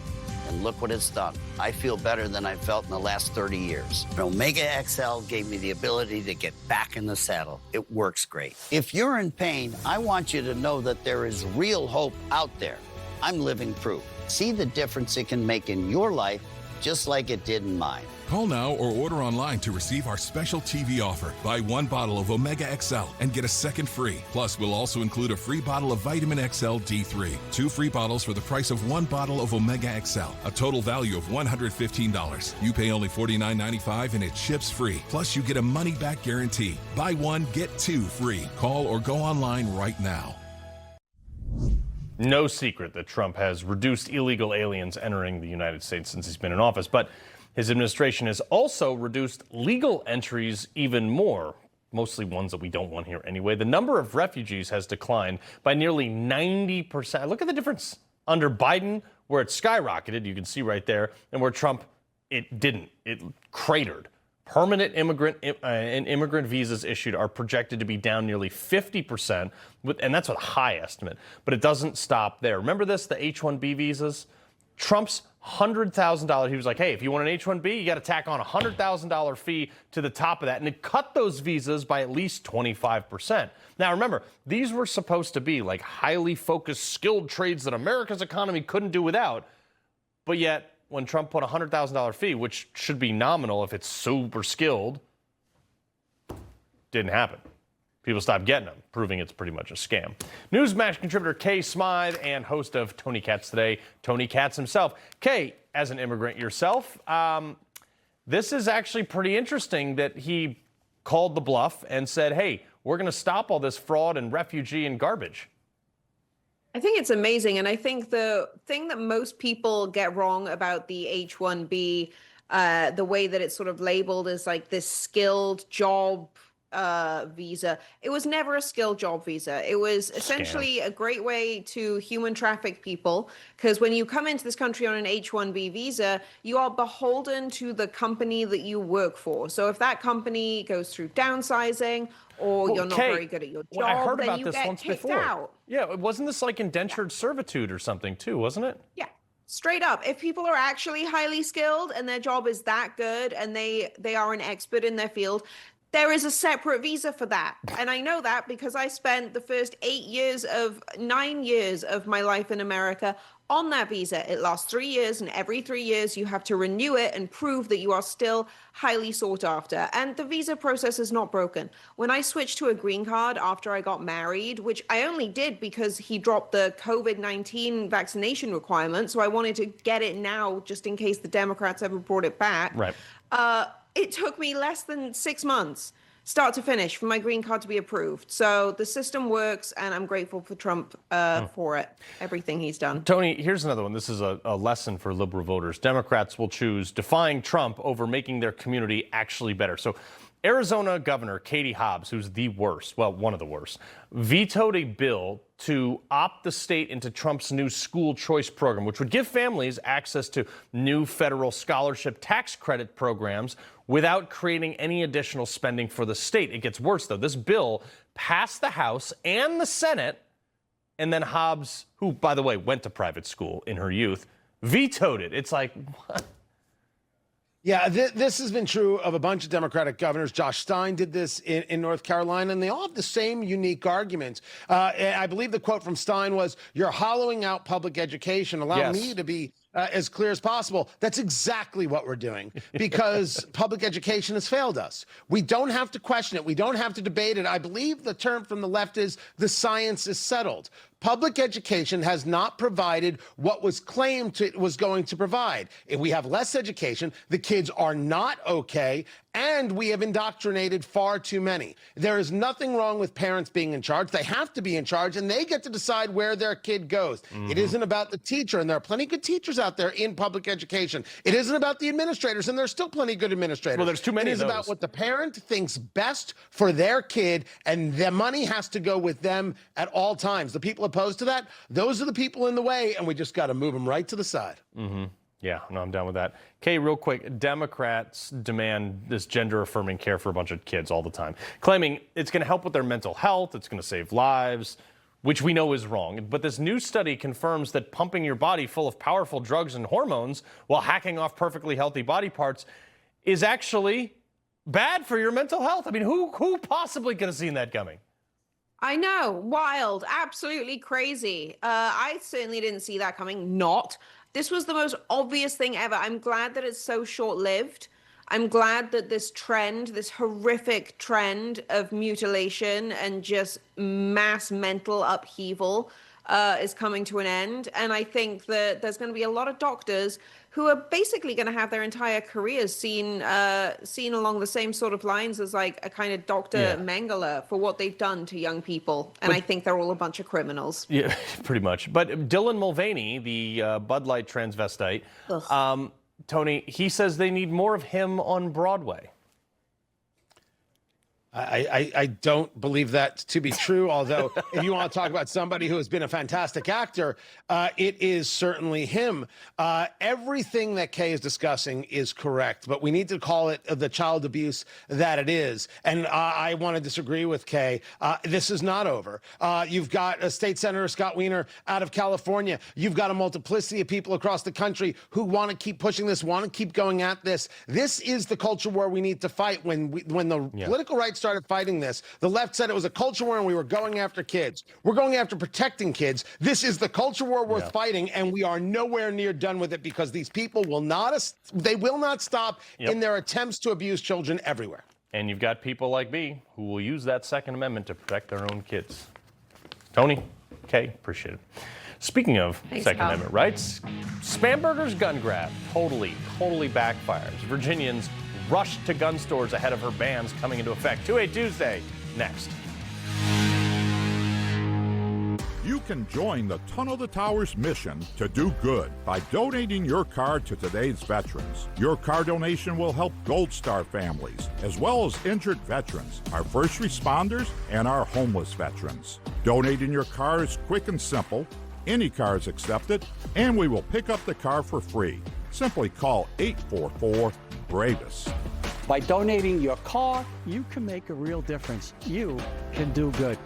And look what it's done. I feel better than I felt in the last 30 years. And Omega XL gave me the ability to get back in the saddle. It works great. If you're in pain, I want you to know that there is real hope out there. I'm living proof. See the difference it can make in your life, just like it did in mine. Call now or order online to receive our special TV offer. Buy one bottle of Omega XL and get a second free. Plus, we'll also include a free bottle of Vitamin XL D3. 2 free bottles for the price of 1 bottle of Omega XL. A total value of $115. You pay only $49.95 and it ships free. Plus, you get a money-back guarantee. Buy one, get 2 free. Call or go online right now. No secret that Trump has reduced illegal aliens entering the United States since he's been in office, but his administration has also reduced legal entries even more, mostly ones that we don't want here anyway. The number of refugees has declined by nearly 90%. Look at the difference under Biden, where it skyrocketed, you can see right there, and where Trump, it didn't. It cratered. Permanent immigrant visas issued are projected to be down nearly 50%, and that's a high estimate. But it doesn't stop there. Remember this, the H-1B visas? Trump's $100,000, he was like, hey, if you want an H-1B, you got to tack on a $100,000 fee to the top of that. And it cut those visas by at least 25%. Now, remember, these were supposed to be like highly focused, skilled trades that America's economy couldn't do without. But yet, when Trump put a $100,000 fee, which should be nominal if it's super skilled, didn't happen. People stopped getting them, proving it's pretty much a scam. Newsmax contributor Kay Smythe and host of Tony Katz Today, Tony Katz himself. Kay, as an immigrant yourself, this is actually pretty interesting that he called the bluff and said, hey, we're going to stop all this fraud and refugee and garbage. I think it's amazing. And I think the thing that most people get wrong about the H-1B, the way that it's sort of labeled as like this skilled job visa. It was never a skilled job visa. It was essentially a great way to human traffic people, because when you come into this country on an H-1B visa, you are beholden to the company that you work for. So if that company goes through downsizing or you're not very good at your job, I heard then about you this get once kicked before. out. Yeah, wasn't this like indentured servitude or something too, wasn't it? Yeah. Straight up, if people are actually highly skilled and their job is that good and they are an expert in their field, there is a separate visa for that. And I know that because I spent the first 9 years of my life in America on that visa. It lasts 3 years, and every 3 years you have to renew it and prove that you are still highly sought after. And the visa process is not broken. When I switched to a green card after I got married, which I only did because he dropped the COVID-19 vaccination requirement, so I wanted to get it now just in case the Democrats ever brought it back. Right. It took me less than 6 months, start to finish, for my green card to be approved. So the system works, and I'm grateful for Trump for it, everything he's done. Tony, here's another one. This is a lesson for liberal voters. Democrats will choose defying Trump over making their community actually better. So Arizona Governor Katie Hobbs, who's the worst, well, one of the worst, vetoed a bill to opt the state into Trump's new school choice program, which would give families access to new federal scholarship tax credit programs without creating any additional spending for the state. It gets worse, though. This bill passed the House and the Senate, and then Hobbs, who, by the way, went to private school in her youth, vetoed it. It's like, what? Yeah, this has been true of a bunch of Democratic governors. Josh Stein did this in North Carolina, and they all have the same unique arguments. I believe the quote from Stein was, "You're hollowing out public education. Allow me to be as clear as possible." That's exactly what we're doing, because public education has failed us. We don't have to question it. We don't have to debate it. I believe the term from the left is the science is settled. Public education has not provided what was claimed it was going to provide. If we have less education, the kids are not okay, and we have indoctrinated far too many. There is nothing wrong with parents being in charge. They have to be in charge, and they get to decide where their kid goes. It isn't about the teacher, and there are plenty of good teachers out there in public education. It isn't about the administrators, and there's still plenty of good administrators. Well, there's too many of those. It is about what the parent thinks best for their kid, and the money has to go with them at all times. The people opposed to that, those are the people in the way, and we just got to move them right to the side. Yeah, no, I'm down with that. Kay, real quick, Democrats demand this gender-affirming care for a bunch of kids all the time, claiming it's going to help with their mental health, it's going to save lives, which we know is wrong. But this new study confirms that pumping your body full of powerful drugs and hormones while hacking off perfectly healthy body parts is actually bad for your mental health. I mean, who possibly could have seen that coming? I know, wild, absolutely crazy. I certainly didn't see that coming, This was the most obvious thing ever. I'm glad that it's so short-lived. I'm glad that this trend, this horrific trend of mutilation and just mass mental upheaval is coming to an end. And I think that there's going to be a lot of doctors who are basically going to have their entire careers seen along the same sort of lines as like a kind of Dr. Mengele for what they've done to young people. And I think they're all a bunch of criminals. Yeah, pretty much. But Dylan Mulvaney, the Bud Light transvestite, Tony, he says they need more of him on Broadway. I don't believe that to be true, although if you want to talk about somebody who has been a fantastic actor, it is certainly him. Everything that Kay is discussing is correct, but we need to call it the child abuse that it is. And I want to disagree with Kay. This is not over. You've got a State Senator Scott Wiener out of California. You've got a multiplicity of people across the country who want to keep pushing this, want to keep going at this. This is the culture war we need to fight. When the political right started fighting this, the left said it was a culture war and we were going after kids. We're going after protecting kids. This is the culture war worth fighting, and we are nowhere near done with it because these people will not stop in their attempts to abuse children everywhere. And you've got people like me who will use that Second Amendment to protect their own kids. Tony, Kay, appreciate it. Speaking of Second Amendment rights, Spamberger's gun grab totally backfires. Virginians rushed to gun stores ahead of her bans coming into effect. 2-8 Tuesday, next. You can join the Tunnel to Towers mission to do good by donating your car to today's veterans. Your car donation will help Gold Star families, as well as injured veterans, our first responders, and our homeless veterans. Donating your car is quick and simple. Any car is accepted, and we will pick up the car for free. Simply call 844-BRAVEST. By donating your car, you can make a real difference. You can do good.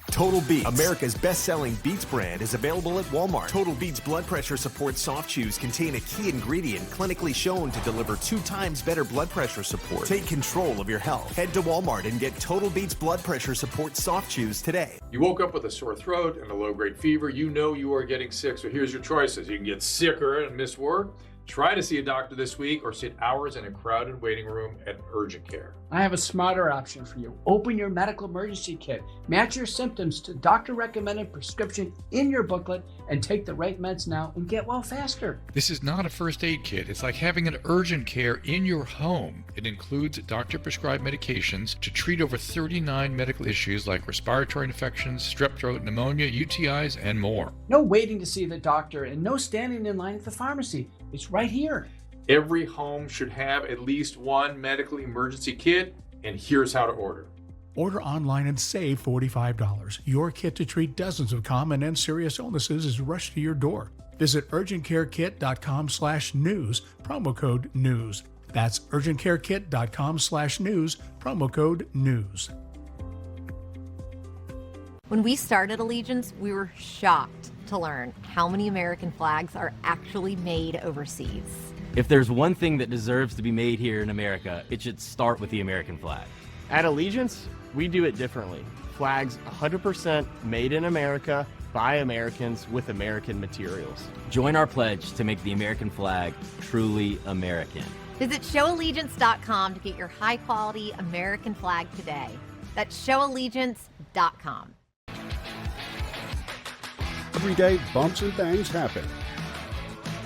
Total Beats, America's best-selling Beats brand, is available at Walmart. Total Beats blood pressure support soft chews contain a key ingredient clinically shown to deliver 2 times better blood pressure support. Take control of your health. Head to Walmart and get Total Beats blood pressure support soft chews today. You woke up with a sore throat and a low-grade fever. You know you are getting sick, so here's your choices. You can get sicker and miss work. Try to see a doctor this week, or sit hours in a crowded waiting room at urgent care. I have a smarter option for you. Open your medical emergency kit. Match your symptoms to doctor-recommended prescription in your booklet and take the right meds now and get well faster. This is not a first aid kit. It's like having an urgent care in your home. It includes doctor-prescribed medications to treat over 39 medical issues like respiratory infections, strep throat, pneumonia, UTIs, and more. No waiting to see the doctor and no standing in line at the pharmacy. It's right here. Every home should have at least one medical emergency kit, and here's how to order. Order online and save $45. Your kit to treat dozens of common and serious illnesses is rushed to your door. Visit urgentcarekit.com/news, promo code NEWS. That's urgentcarekit.com/news, promo code NEWS. When we started Allegiance, we were shocked to learn how many American flags are actually made overseas. If there's one thing that deserves to be made here in America, it should start with the American flag. At Allegiance, we do it differently. Flags 100% made in America, by Americans, with American materials. Join our pledge to make the American flag truly American. Visit showallegiance.com to get your high-quality American flag today. That's showallegiance.com. Every day, bumps and bangs happen.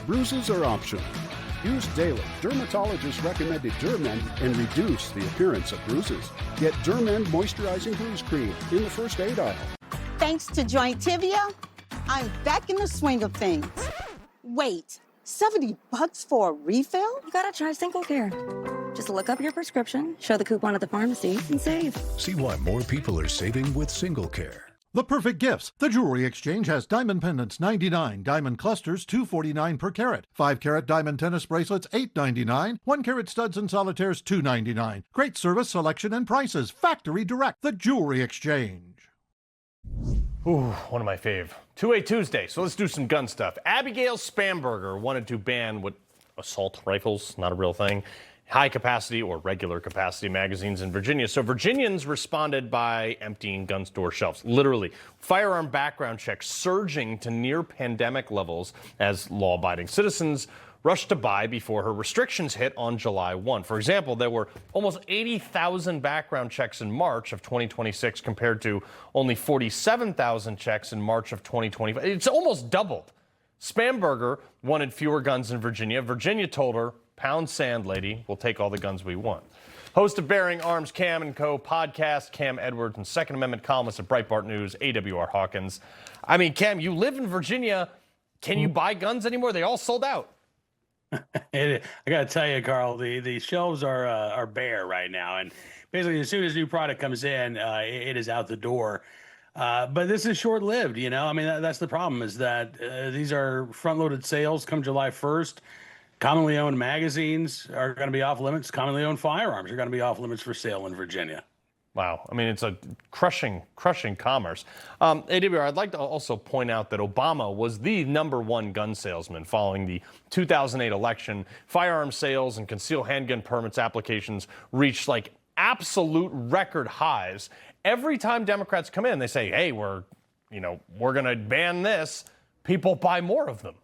Bruises are optional. Use daily dermatologist-recommended Dermend and reduce the appearance of bruises. Get Dermend Moisturizing Bruise Cream in the first aid aisle. Thanks to Jointivia, I'm back in the swing of things. Wait, $70 for a refill? You gotta try Single Care. Just look up your prescription, show the coupon at the pharmacy, and save. See why more people are saving with Single Care. The perfect gifts. The Jewelry Exchange has diamond pendants $99, diamond clusters $249 per carat, 5-carat diamond tennis bracelets $8.99, 1-carat studs and solitaires $2.99. Great service, selection, and prices. Factory direct. The Jewelry Exchange. Ooh, one of my fave. 2-8 Tuesday, so let's do some gun stuff. Abigail Spamberger wanted to ban what assault rifles, not a real thing, high-capacity or regular capacity magazines in Virginia. So Virginians responded by emptying gun store shelves. Literally, firearm background checks surging to near-pandemic levels as law-abiding citizens rushed to buy before her restrictions hit on July 1. For example, there were almost 80,000 background checks in March of 2026 compared to only 47,000 checks in March of 2025. It's almost doubled. Spamberger wanted fewer guns in Virginia. Virginia told her, "Pound sand, lady. We'll take all the guns we want." Host of Bearing Arms Cam & Co. podcast, Cam Edwards, and Second Amendment columnist at Breitbart News, AWR Hawkins. I mean, Cam, you live in Virginia. Can you buy guns anymore? They all sold out. I got to tell you, Carl, the shelves are bare right now, and basically as soon as new product comes in, it is out the door. But this is short-lived, you know. I mean, that's the problem, is that these are front-loaded sales come July 1st. Commonly owned magazines are going to be off limits. Commonly owned firearms are going to be off limits for sale in Virginia. Wow. I mean, it's a crushing commerce. AWR, I'd like to also point out that Obama was the #1 gun salesman following the 2008 election. Firearm sales and concealed handgun permits applications reached like absolute record highs. Every time Democrats come in, they say, hey, we're going to ban this. People buy more of them.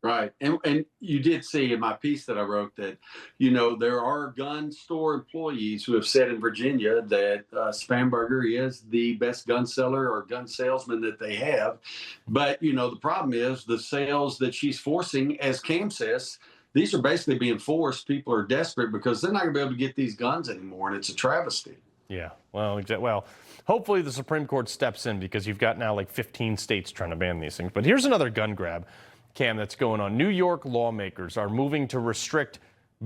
Right. And you did see in my piece that I wrote that, you know, there are gun store employees who have said in Virginia that Spanberger is the best gun seller or gun salesman that they have. But, you know, the problem is the sales that she's forcing, as Cam says, these are basically being forced. People are desperate because they're not going to be able to get these guns anymore. And it's a travesty. Yeah, well, hopefully the Supreme Court steps in because you've got now like 15 states trying to ban these things. But here's another gun grab, Cam, that's going on. New York lawmakers are moving to restrict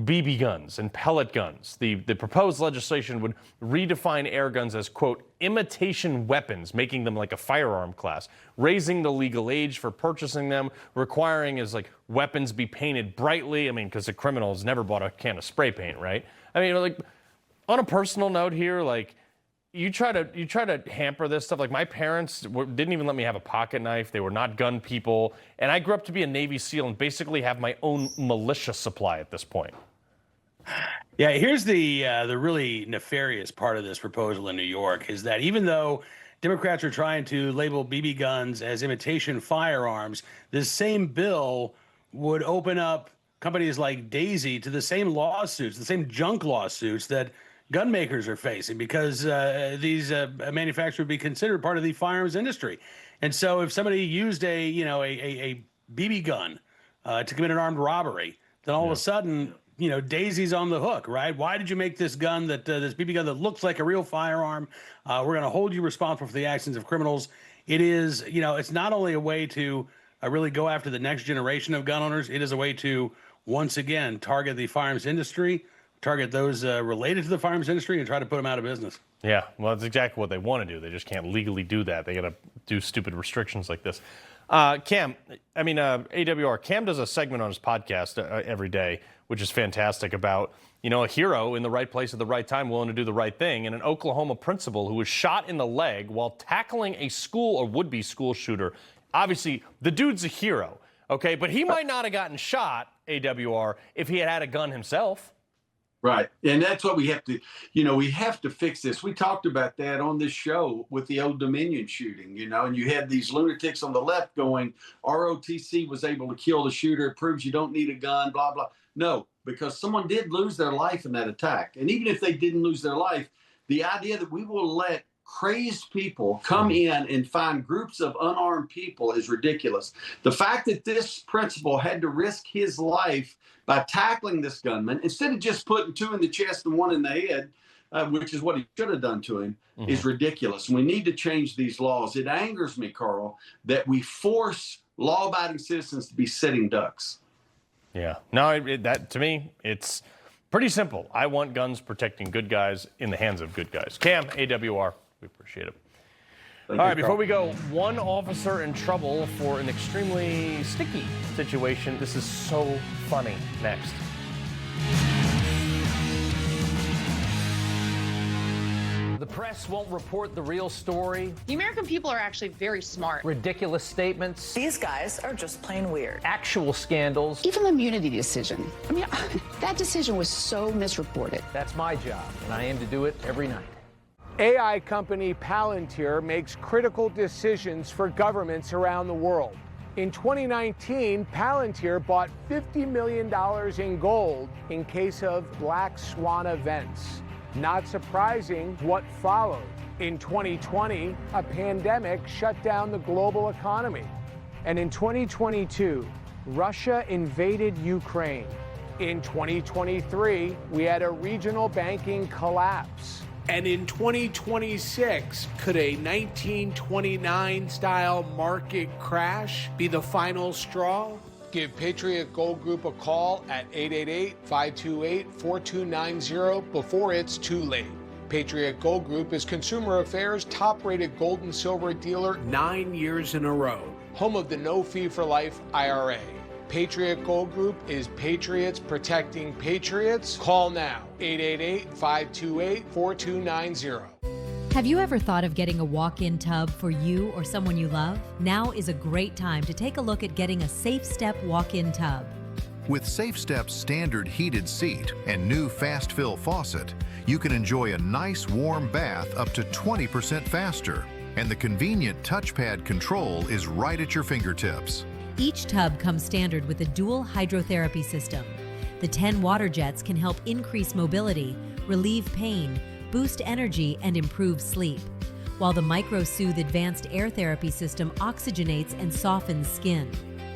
BB guns and pellet guns. The proposed legislation would redefine air guns as, quote, imitation weapons, making them like a firearm class, raising the legal age for purchasing them, requiring as like weapons be painted brightly. I mean, because a criminal has never bought a can of spray paint, right? I mean, like, on a personal note here, like, you try to hamper this stuff. Like, my parents didn't even let me have a pocket knife. They were not gun people. And I grew up to be a Navy SEAL and basically have my own militia supply at this point. Yeah, here's the really nefarious part of this proposal in New York is that even though Democrats are trying to label BB guns as imitation firearms, this same bill would open up companies like Daisy to the same lawsuits, the same junk lawsuits that gun makers are facing, because these manufacturers would be considered part of the firearms industry. And so if somebody used a BB gun to commit an armed robbery, then all of a sudden, you know, Daisy's on the hook, right? Why did you make this gun this BB gun that looks like a real firearm? We're going to hold you responsible for the actions of criminals. It is, you know, it's not only a way to really go after the next generation of gun owners. It is a way to, once again, target the firearms industry, target those related to the firearms industry, and try to put them out of business. Yeah, well, that's exactly what they want to do. They just can't legally do that. They got to do stupid restrictions like this. Cam, AWR, Cam does a segment on his podcast every day, which is fantastic, about, you know, a hero in the right place at the right time, willing to do the right thing, and an Oklahoma principal who was shot in the leg while tackling a school or would-be school shooter. Obviously, the dude's a hero, okay, but he might not have gotten shot, AWR, if he had had a gun himself. Right. And that's what we have to, you know, we have to fix this. We talked about that on this show with the Old Dominion shooting, you know, and you had these lunatics on the left going, ROTC was able to kill the shooter. It proves you don't need a gun, blah, blah. No, because someone did lose their life in that attack. And even if they didn't lose their life, the idea that we will let crazed people come in and find groups of unarmed people is ridiculous. The fact that this principal had to risk his life by tackling this gunman, instead of just putting 2 in the chest and 1 in the head, which is what he should have done to him, is ridiculous. And we need to change these laws. It angers me, Carl, that we force law-abiding citizens to be sitting ducks. Yeah. No, that to me, it's pretty simple. I want guns protecting good guys in the hands of good guys. Cam, AWR, we appreciate it. All right, before we go, one officer in trouble for an extremely sticky situation. This is so funny. Next. The press won't report the real story. The American people are actually very smart. Ridiculous statements. These guys are just plain weird. Actual scandals. Even the immunity decision. I mean, that decision was so misreported. That's my job, and I aim to do it every night. AI company Palantir makes critical decisions for governments around the world. In 2019, Palantir bought $50 million in gold in case of black swan events. Not surprising what followed. In 2020, a pandemic shut down the global economy. And in 2022, Russia invaded Ukraine. In 2023, we had a regional banking collapse. And in 2026, could a 1929-style market crash be the final straw? Give Patriot Gold Group a call at 888-528-4290 before it's too late. Patriot Gold Group is Consumer Affairs' top-rated gold and silver dealer 9 years in a row. Home of the No Fee for Life IRA. Patriot Gold Group is patriots protecting patriots. Call now, 888-528-4290. Have you ever thought of getting a walk-in tub for you or someone you love? Now is a great time to take a look at getting a Safe Step walk-in tub. With Safe Step's standard heated seat and new fast fill faucet, you can enjoy a nice warm bath up to 20% faster. And the convenient touchpad control is right at your fingertips. Each tub comes standard with a dual hydrotherapy system. The 10 water jets can help increase mobility, relieve pain, boost energy, and improve sleep, while the MicroSoothe advanced air therapy system oxygenates and softens skin.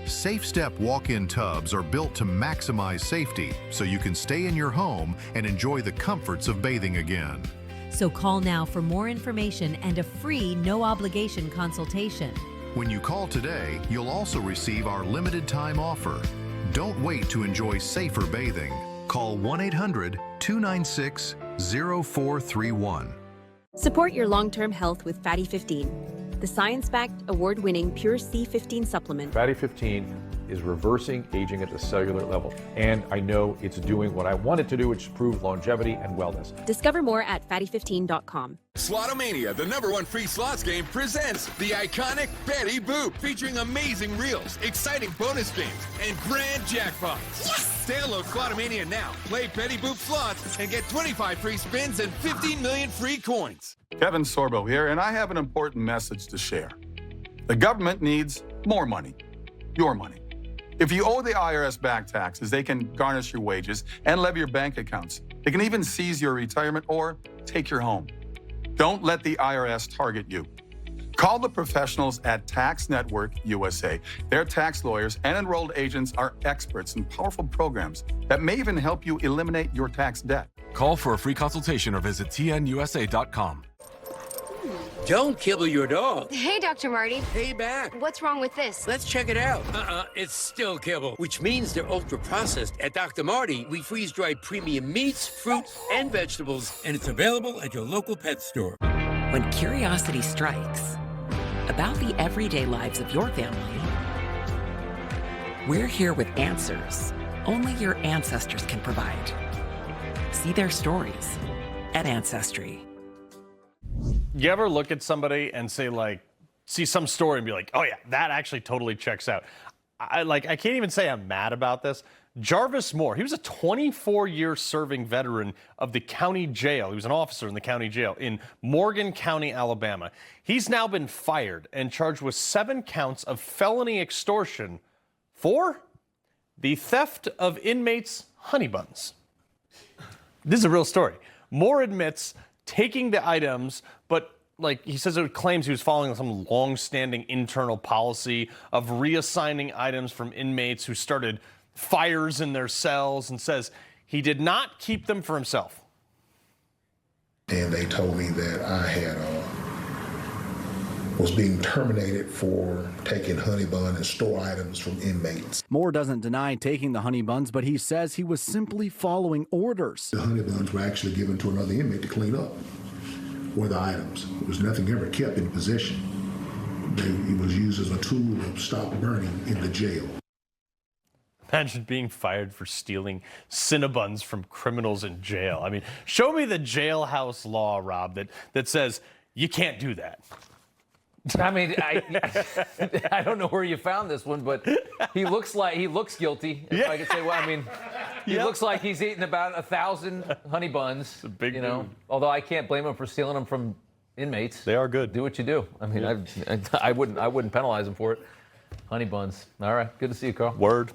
Safe Step walk-in tubs are built to maximize safety so you can stay in your home and enjoy the comforts of bathing again. So call now for more information and a free no-obligation consultation. When you call today, you'll also receive our limited time offer. Don't wait to enjoy safer bathing. Call 1-800-296-0431. Support your long-term health with Fatty 15, the science-backed, award-winning Pure C15 supplement. Fatty 15 is reversing aging at the cellular level, and I know it's doing what I want it to do, which is improve longevity and wellness. Discover more at fatty15.com. Slotomania, the #1 free slots game, presents the iconic Betty Boop, featuring amazing reels, exciting bonus games, and grand jackpots. Yes! Download Slotomania now, play Betty Boop slots, and get 25 free spins and 15 million free coins. Kevin Sorbo here, and I have an important message to share. The government needs more money, your money. If you owe the IRS back taxes, they can garnish your wages and levy your bank accounts. They can even seize your retirement or take your home. Don't let the IRS target you. Call the professionals at Tax Network USA. Their tax lawyers and enrolled agents are experts in powerful programs that may even help you eliminate your tax debt. Call for a free consultation or visit tnusa.com. Don't kibble your dog. Hey, Dr. Marty. Hey, back. What's wrong with this? Let's check it out. It's still kibble, which means they're ultra-processed. At Dr. Marty, we freeze-dry premium meats, fruits, and vegetables, and it's available at your local pet store. When curiosity strikes about the everyday lives of your family, we're here with answers only your ancestors can provide. See their stories at Ancestry. You ever look at somebody and say, like, see some story and be like, oh yeah, that actually totally checks out. I can't even say I'm mad about this. Jarvis Moore, he was a 24-year serving veteran of the county jail. He was an officer in the county jail in Morgan County, Alabama. He's now been fired and charged with 7 counts of felony extortion for the theft of inmates' honey buns. This is a real story. Moore admits taking the items, but he says it claims he was following some long-standing internal policy of reassigning items from inmates who started fires in their cells, and says he did not keep them for himself. And they told me that I was being terminated for taking honey bun and store items from inmates. Moore doesn't deny taking the honey buns, but he says he was simply following orders. The honey buns were actually given to another inmate to clean up, or the items. There was nothing ever kept in possession. It was used as a tool to stop burning in the jail. Imagine being fired for stealing Cinnabons from criminals in jail. I mean, show me the jailhouse law, Rob, that says you can't do that. I mean, I don't know where you found this one, but he looks guilty. If I could say, well, I mean, he looks like he's eaten about 1,000 honey buns. It's a big, although I can't blame him for stealing them from inmates. They are good. Do what you do. I mean, I wouldn't penalize him for it. Honey buns. All right. Good to see you, Carl. Word.